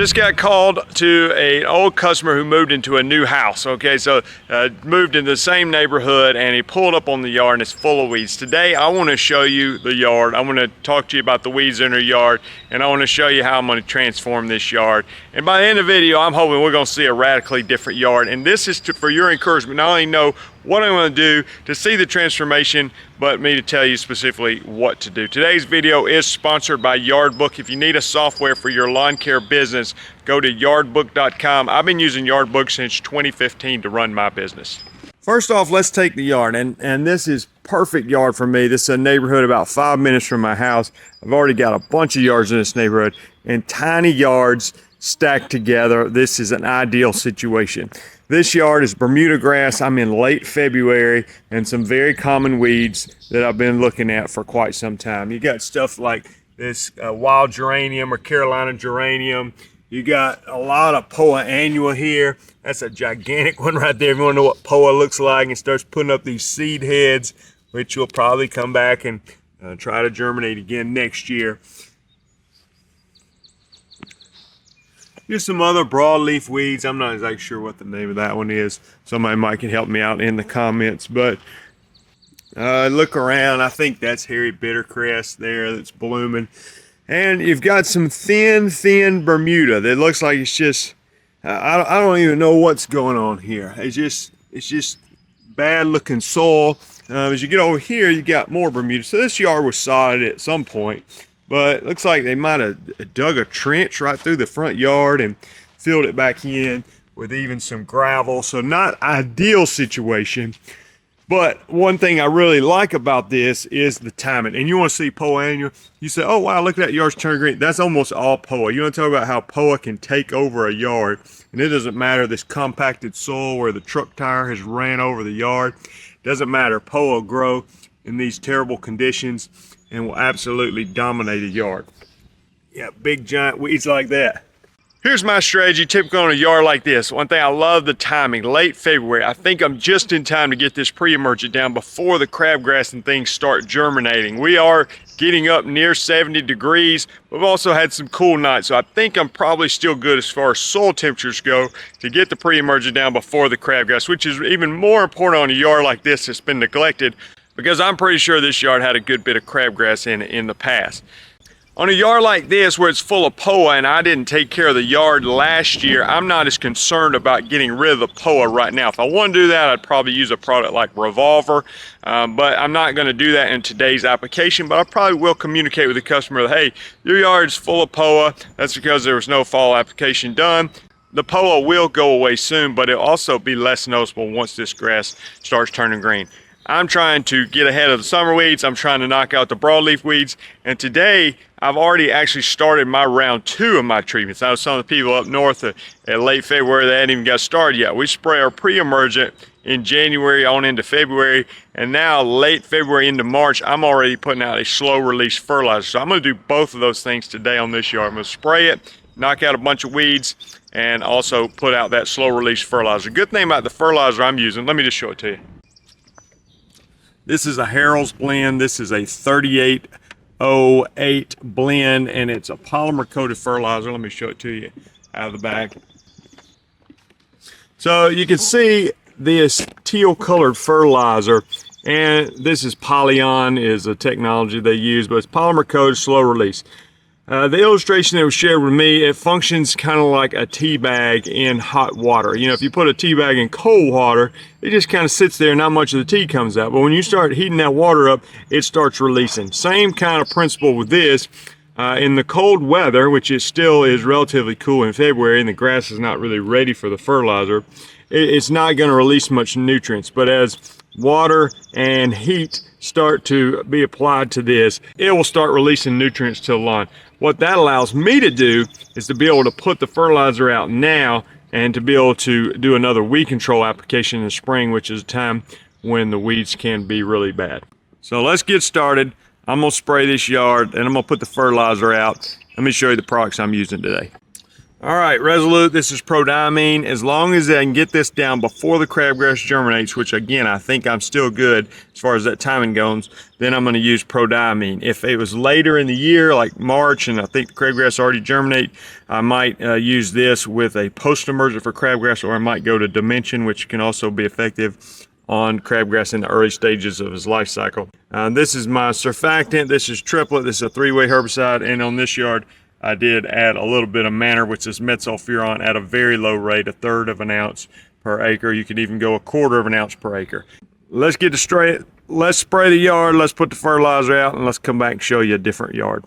Just got called to an old customer who moved into a new house. Okay, so moved in the same neighborhood, and he pulled up on the yard and it's full of weeds. Today I want to show you the yard. I want to talk to you about the weeds in our yard, and I want to show you how I'm going to transform this yard. And by the end of the video, I'm hoping we're going to see a radically different yard. And this is for your encouragement. Not only know what I'm going to do to see the transformation, but me to tell you specifically what to do. Today's video is sponsored by Yardbook. If you need a software for your lawn care business, go to yardbook.com. I've been using Yardbook since 2015 to run my business. First off, let's take the yard, and this is perfect yard for me. This is a neighborhood about 5 minutes from my house. I've already got a bunch of yards in this neighborhood, and tiny yards stacked together. This is an ideal situation. This yard is Bermuda grass. I'm in late February, and some very common weeds that I've been looking at for quite some time. You got stuff like this wild geranium or Carolina geranium. You got a lot of Poa annua here. That's a gigantic one right there. If you want to know what Poa looks like, it starts putting up these seed heads, which will probably come back and try to germinate again next year. Here's some other broadleaf weeds. I'm not exactly sure what the name of that one is. Somebody might can help me out in the comments, but look around. I think that's hairy bittercress there that's blooming. And you've got some thin Bermuda that looks like it's just, I don't even know what's going on here. It's just bad looking soil. As you get over here, you got more Bermuda. So this yard was sodded at some point. But it looks like they might have dug a trench right through the front yard and filled it back in with even some gravel. So not ideal situation. But one thing I really like about this is the timing. And you want to see Poa annua. You say, oh wow, look at that, yard's turned green. That's almost all Poa. You want to talk about how Poa can take over a yard. And it doesn't matter this compacted soil where the truck tire has ran over the yard. Doesn't matter. Poa grow in these terrible conditions and will absolutely dominate a yard. Yeah, big giant weeds like that. Here's my strategy typical on a yard like this. One thing, I love the timing. Late February, I think I'm just in time to get this pre-emergent down before the crabgrass and things start germinating. We are getting up near 70 degrees. We've also had some cool nights, so I think I'm probably still good as far as soil temperatures go to get the pre-emergent down before the crabgrass, which is even more important on a yard like this that's been neglected, because I'm pretty sure this yard had a good bit of crabgrass in the past. On a yard like this where it's full of Poa, and I didn't take care of the yard last year, I'm not as concerned about getting rid of the Poa right now. If I want to do that, I'd probably use a product like Revolver, but I'm not going to do that in today's application. But I probably will communicate with the customer that, hey, your yard's full of Poa. That's because there was no fall application done. The Poa will go away soon, but it'll also be less noticeable once this grass starts turning green. I'm trying to get ahead of the summer weeds. I'm trying to knock out the broadleaf weeds. And today, I've already actually started my round 2 of my treatments. Now, some of the people up north at late February, they hadn't even got started yet. We spray our pre-emergent in January on into February. And now, late February into March, I'm already putting out a slow-release fertilizer. So I'm going to do both of those things today on this yard. I'm going to spray it, knock out a bunch of weeds, and also put out that slow-release fertilizer. Good thing about the fertilizer I'm using, let me just show it to you. This is a Harold's blend. This is a 3808 blend, and it's a polymer coated fertilizer. Let me show it to you out of the bag. So you can see this teal colored fertilizer, and this is Polyon is a technology they use, but it's polymer coated, slow release. The illustration that was shared with me, it functions kind of like a tea bag in hot water. You know, if you put a tea bag in cold water, it just kind of sits there and not much of the tea comes out. But when you start heating that water up, it starts releasing. Same kind of principle with this. In the cold weather, which is still is relatively cool in February, and the grass is not really ready for the fertilizer, it's not going to release much nutrients. But as water and heat start to be applied to this, it will start releasing nutrients to the lawn. What that allows me to do is to be able to put the fertilizer out now and to be able to do another weed control application in the spring, which is a time when the weeds can be really bad. So let's get started. I'm going to spray this yard and I'm going to put the fertilizer out. Let me show you the products I'm using today. All right, Resolute, this is prodiamine. As long as I can get this down before the crabgrass germinates, which again, I think I'm still good as far as that timing goes, then I'm gonna use prodiamine. If it was later in the year, like March, and I think the crabgrass already germinate, I might use this with a post-emergent for crabgrass, or I might go to Dimension, which can also be effective on crabgrass in the early stages of his life cycle. This is my surfactant. This is triplet. This is a 3-way herbicide, and on this yard, I did add a little bit of manner, which is metsulfuron, at a very low rate, 1/3 of an ounce per acre. You can even go 1/4 of an ounce per acre. Let's get straight. Let's spray the yard. Let's put the fertilizer out, and let's come back and show you a different yard.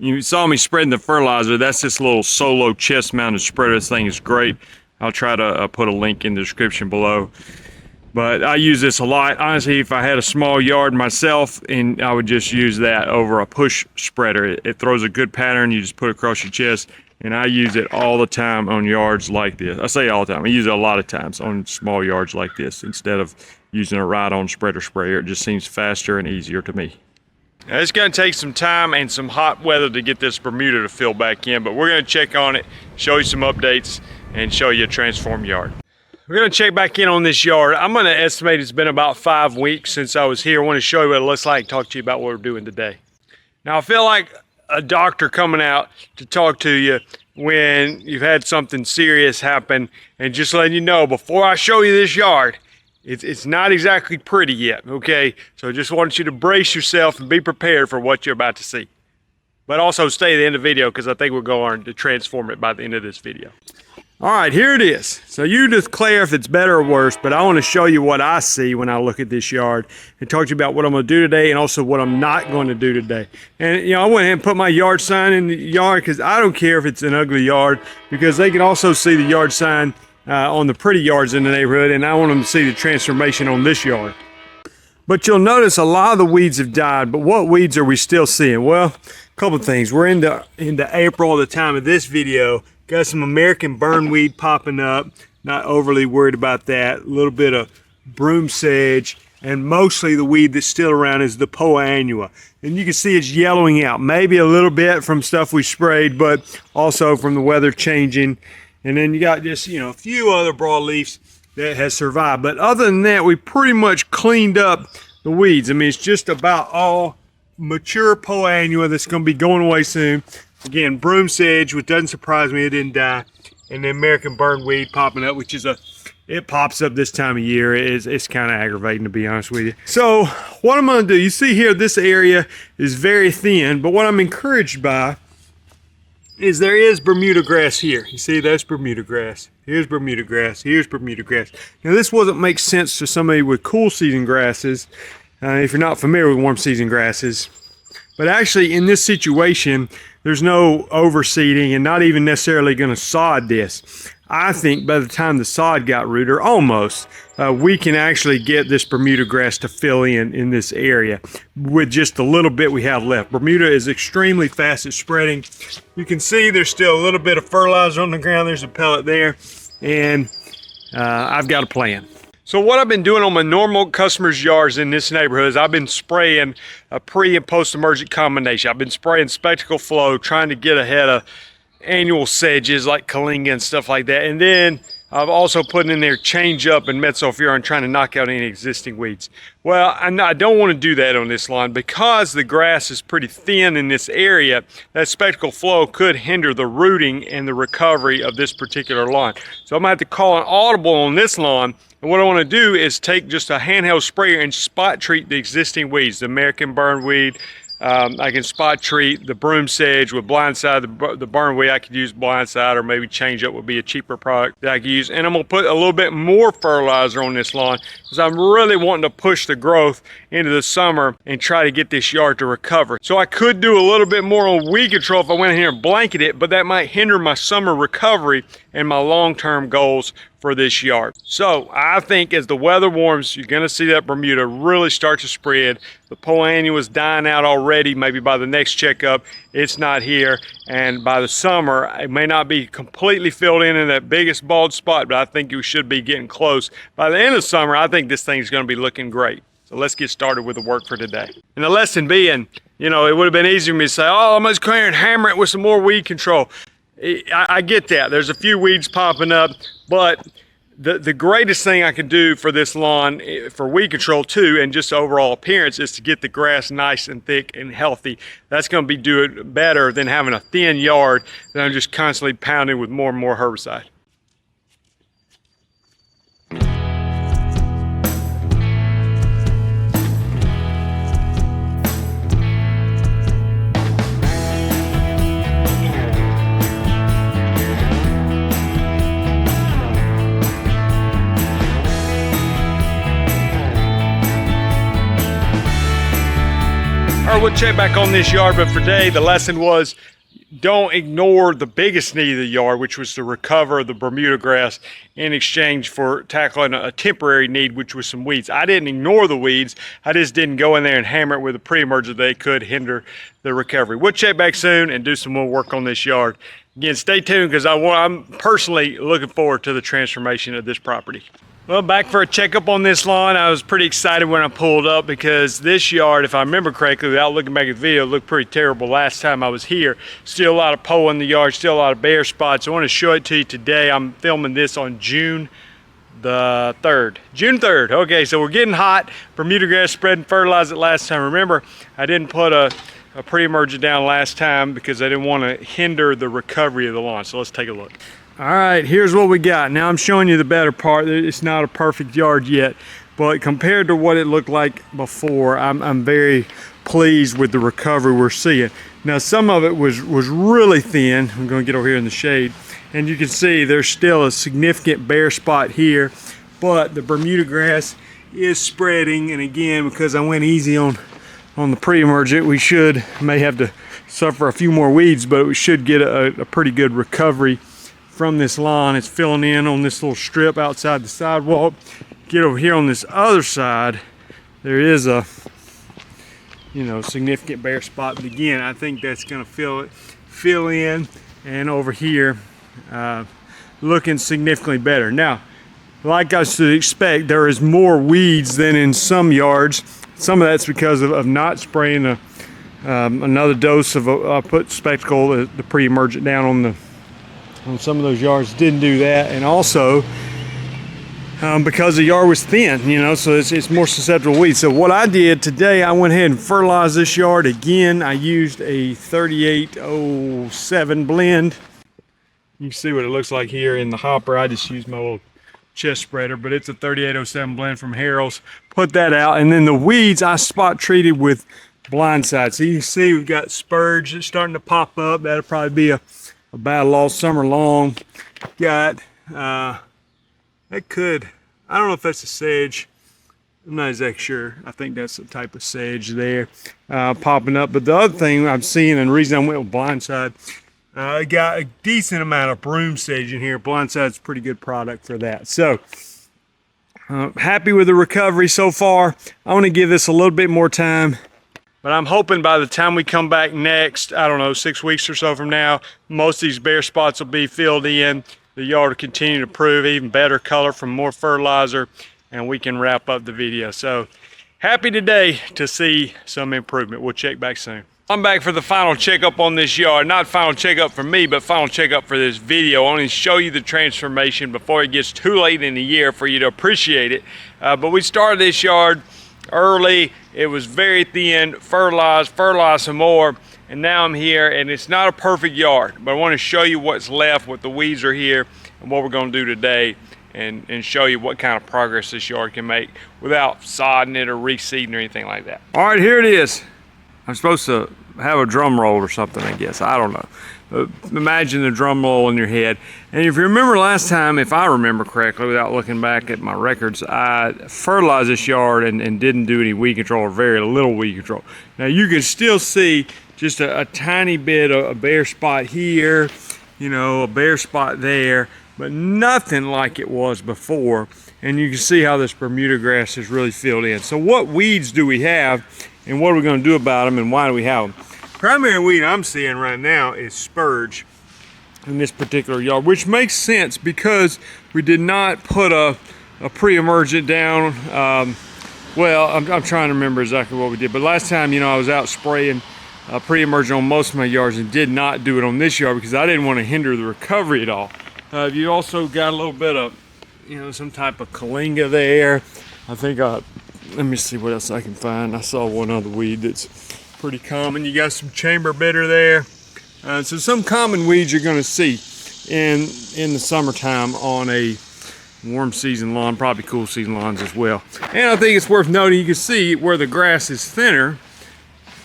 You saw me spreading the fertilizer. That's this little solo chest mounted spreader. This thing is great. I'll try to put a link in the description below. But I use this a lot. Honestly, if I had a small yard myself, and I would just use that over a push spreader. It throws a good pattern. You just put it across your chest. And I use it all the time on yards like this. I say all the time. I use it a lot of times on small yards like this instead of using a ride-on spreader sprayer. It just seems faster and easier to me. Now, it's going to take some time and some hot weather to get this Bermuda to fill back in, but we're going to check on it, show you some updates, and show you a transformed yard. We're going to check back in on this yard. I'm going to estimate it's been about 5 weeks since I was here. I want to show you what it looks like, talk to you about what we're doing today. Now, I feel like a doctor coming out to talk to you when you've had something serious happen, and just letting you know, before I show you this yard, it's not exactly pretty yet, okay? So I just want you to brace yourself and be prepared for what you're about to see. But also stay at the end of the video, because I think we're going to transform it by the end of this video. All right, here it is. So you declare if it's better or worse, but I want to show you what I see when I look at this yard and talk to you about what I'm going to do today and also what I'm not going to do today. And, you know, I went ahead and put my yard sign in the yard because I don't care if it's an ugly yard, because they can also see the yard sign on the pretty yards in the neighborhood, and I want them to see the transformation on this yard. But you'll notice a lot of the weeds have died, but what weeds are we still seeing? Well, a couple of things. We're into April, the time of this video. Got some American burnweed popping up. Not overly worried about that. A little bit of broom sedge, and mostly the weed that's still around is the poa annua. And you can see it's yellowing out, maybe a little bit from stuff we sprayed, but also from the weather changing. And then you got just, you know, a few other broadleafs that has survived. But other than that, we pretty much cleaned up the weeds. I mean, it's just about all mature poa annua that's going to be going away soon. Again, broom sedge, which doesn't surprise me, it didn't die. And the American burnweed popping up, which is it pops up this time of year. It's kind of aggravating, to be honest with you. So what I'm going to do, you see here, this area is very thin, but what I'm encouraged by is there is Bermuda grass here. You see, that's Bermuda grass. Here's Bermuda grass. Here's Bermuda grass. Now, this wouldn't make sense to somebody with cool season grasses, if you're not familiar with warm season grasses. But actually, in this situation, there's no overseeding and not even necessarily going to sod this. I think by the time the sod got rooted, or almost, we can actually get this Bermuda grass to fill in this area with just a little bit we have left. Bermuda is extremely fast at spreading. You can see there's still a little bit of fertilizer on the ground. There's a pellet there, and I've got a plan. So what I've been doing on my normal customers' yards in this neighborhood is I've been spraying a pre and post emergent combination. I've been spraying Spectacle Flow, trying to get ahead of annual sedges like Kalinga and stuff like that. And then I've also put in there Change Up and metsulfuron, trying to knock out any existing weeds. Well, I don't want to do that on this lawn because the grass is pretty thin in this area. That Spectacle Flow could hinder the rooting and the recovery of this particular lawn. So I'm going to have to call an audible on this lawn. And what I want to do is take just a handheld sprayer and spot treat the existing weeds, the American burnweed. I can spot treat the broom sedge with blindside. The burnweed I could use blindside, or maybe Change Up would be a cheaper product that I could use. And I'm going to put a little bit more fertilizer on this lawn because I'm really wanting to push the growth into the summer and try to get this yard to recover. So I could do a little bit more on weed control if I went in here and blanket it, but that might hinder my summer recovery and my long-term goals for this yard. So I think as the weather warms, you're going to see that Bermuda really start to spread. The poannual is dying out already. Maybe by the next checkup, it's not here. And by the summer, it may not be completely filled in that biggest bald spot, but I think you should be getting close. By the end of summer, I think this thing's going to be looking great. So let's get started with the work for today. And the lesson being, you know, it would have been easier for me to say, oh, I'm just going to hammer it with some more weed control. I get that. There's a few weeds popping up, but the greatest thing I can do for this lawn, for weed control too, and just overall appearance, is to get the grass nice and thick and healthy. That's going to be doing better than having a thin yard that I'm just constantly pounding with more and more herbicide. All right, we'll check back on this yard, but for today, the lesson was don't ignore the biggest need of the yard, which was to recover the Bermuda grass in exchange for tackling a temporary need, which was some weeds. I didn't ignore the weeds. I just didn't go in there and hammer it with a pre-emerger. They could hinder the recovery. We'll check back soon and do some more work on this yard. Again, stay tuned because I'm personally looking forward to the transformation of this property. Well, back for a checkup on this lawn. I was pretty excited when I pulled up because this yard, if I remember correctly, without looking back at the video, looked pretty terrible last time I was here. Still a lot of poa in the yard, still a lot of bare spots. I want to show it to you today. I'm filming this on June the 3rd. June 3rd. Okay, so we're getting hot. Bermuda grass spread and fertilized it last time. Remember, I didn't put a pre-emerger down last time because I didn't want to hinder the recovery of the lawn. So let's take a look. All right, here's what we got. Now I'm showing you the better part. It's not a perfect yard yet, but compared to what it looked like before, I'm very pleased with the recovery we're seeing. Now some of it was really thin. I'm gonna get over here in the shade, and you can see there's still a significant bare spot here, but the Bermuda grass is spreading, and again, because I went easy on the pre-emergent, we may have to suffer a few more weeds, but we should get a pretty good recovery from this lawn. It's filling in on this little strip outside the sidewalk. Get over here on this other side, there is a significant bare spot, but again, I think that's going to fill in, and over here looking significantly better. Now, like I should expect, there is more weeds than in some yards. Some of that's because of not spraying another dose of I put spectacle, the pre-emergent down on some of those yards. Didn't do that, and also because the yard was thin, so it's more susceptible to weeds. So what I did today, I went ahead and fertilized this yard again. I used a 3807 blend. You can see what it looks like here in the hopper. I just used my little chest spreader, but it's a 3807 blend from Harold's. Put that out, and then the weeds I spot treated with blindside. So you can see we've got spurge that's starting to pop up. That'll probably be a battle all summer long. Got I don't know if that's a sedge. I'm not exactly sure. I think that's a type of sedge there popping up. But the other thing I'm seeing, and the reason I went with blindside, I got a decent amount of broom sedge in here. Blindside's a pretty good product for that. So happy with the recovery so far. I want to give this a little bit more time. But I'm hoping by the time we come back next, I don't know, 6 weeks or so from now, most of these bare spots will be filled in. The yard will continue to prove even better color from more fertilizer, and we can wrap up the video. So happy today to see some improvement. We'll check back soon. I'm back for the final checkup on this yard. Not final checkup for me, but final checkup for this video. I want to show you the transformation before it gets too late in the year for you to appreciate it. But we started this yard early. It was very thin, fertilized some more, and now I'm here, and it's not a perfect yard, but I want to show you what's left, what the weeds are here, and what we're going to do today, and show you what kind of progress this yard can make without sodding it or reseeding or anything like that. All right, here it is. I'm supposed to have a drum roll or something, I guess. I don't know. Imagine the drum roll in your head. And if you remember last time, if I remember correctly, without looking back at my records, I fertilized this yard and didn't do any weed control, or very little weed control. Now you can still see just a tiny bit of a bare spot here, a bare spot there. but nothing like it was before. And you can see how this Bermuda grass has really filled in. So what weeds do we have, and what are we going to do about them, and why do we have them? Primary weed I'm seeing right now is spurge in this particular yard, which makes sense because we did not put a pre-emergent down. Well, I'm trying to remember exactly what we did, but last time, you know, I was out spraying pre-emergent on most of my yards and did not do it on this yard because I didn't want to hinder the recovery at all. You also got a little bit of, you know, some type of kalinga there. I think, let me see what else I can find. I saw one other weed that's pretty common. You got some chamber bitter there. So some common weeds you're going to see in the summertime on a warm season lawn, probably cool season lawns as well. And I think it's worth noting, you can see where the grass is thinner.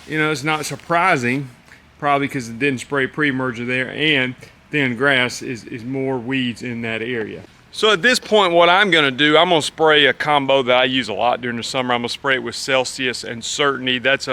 You know, it's not surprising, probably because it didn't spray pre-emerger there, and thin grass is more weeds in that area. So at this point, what I'm going to do, I'm going to spray a combo that I use a lot during the summer. I'm going to spray it with Celsius and Certainty. That's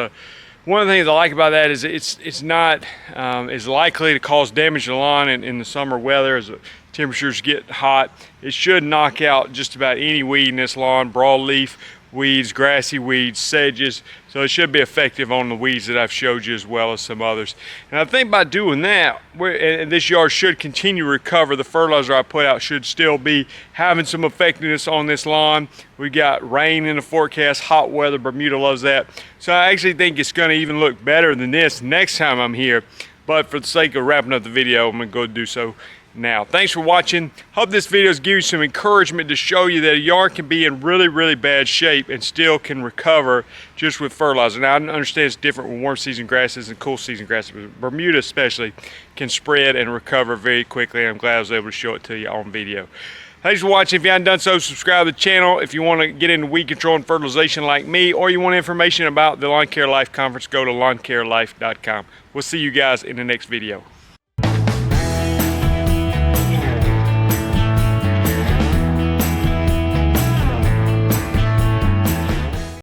one of the things I like about that is it's not as likely to cause damage to the lawn in the summer weather as the temperatures get hot. It should knock out just about any weed in this lawn, broadleaf weeds, grassy weeds, sedges. So it should be effective on the weeds that I've showed you as well as some others. And I think by doing that, and this yard should continue to recover. The fertilizer I put out should still be having some effectiveness on this lawn. We got rain in the forecast, hot weather, Bermuda loves that. So I actually think it's gonna even look better than this next time I'm here. But for the sake of wrapping up the video, I'm gonna go do so now. Thanks for watching. Hope this video has given you some encouragement to show you that a yard can be in really, really bad shape and still can recover just with fertilizer. Now, I understand it's different with warm season grasses and cool season grasses, but Bermuda especially can spread and recover very quickly. I'm glad I was able to show it to you on video. Thanks for watching. If you haven't done so, subscribe to the channel. If you want to get into weed control and fertilization like me, or you want information about the Lawn Care Life Conference, go to lawncarelife.com. We'll see you guys in the next video.